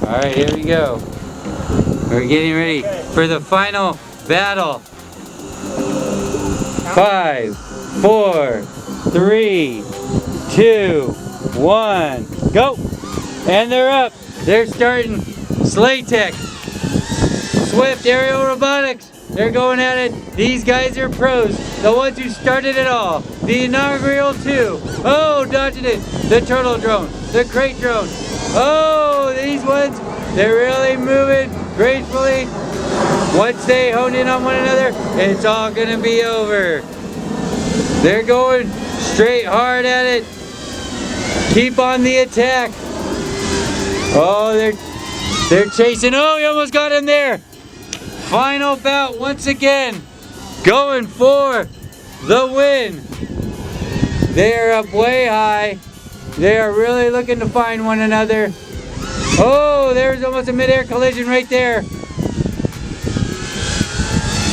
Alright, here we go. We're getting ready for the final battle. 5, 4, 3, 2, 1, go! And they're up. They're starting SlayTech, Swvft Aerial Robotics. They're going at it. These guys are pros. The ones who started it all. The inaugural 2. Oh, dodging it. The turtle drone. The crate drone. Oh, these ones, they're really moving gracefully. Once they hone in on one another, it's all going to be over. They're going straight hard at it. Keep on the attack. Oh, they're chasing. Oh, he almost got him there. Final bout once again. Going for the win. They are up way high. They are really looking to find one another. Oh, there's almost a mid-air collision right there.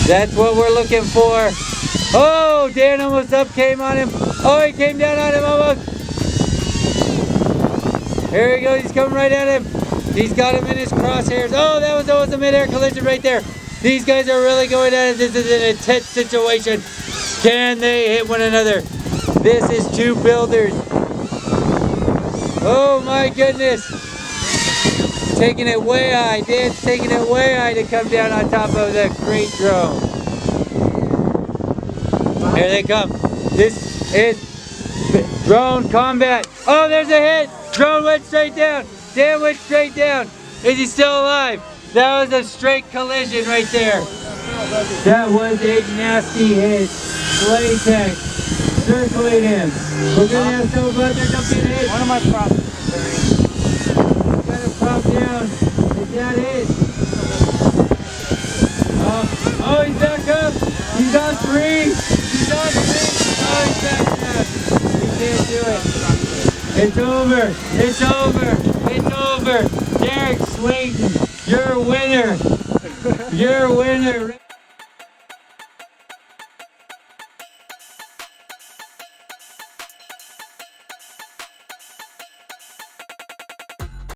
That's what we're looking for. Oh, Dan almost up came on him. Oh, he came down on him almost. Here he goes, he's coming right at him. He's got him in his crosshairs. Oh, that was almost a mid-air collision right there. These guys are really going at it. This is an intense situation. Can they hit one another? This is 2 builders. Oh my goodness. Taking it way high. Dan's taking it way high to come down on top of the crate drone. Here they come. This is drone combat. Oh, there's a hit. Drone went straight down. Dan went straight down. Is he still alive? That was a straight collision right there. That was a nasty hit. SlayTech circling him. We're going to have some about there. Don't get hit. One of my props. Got to pop down. Is that it? Oh, he's back up. He's on 3. He's on 3. Oh, he's back up. He can't do it. It's over. It's over. It's over. Derek Slayton, you're a winner. You're a winner.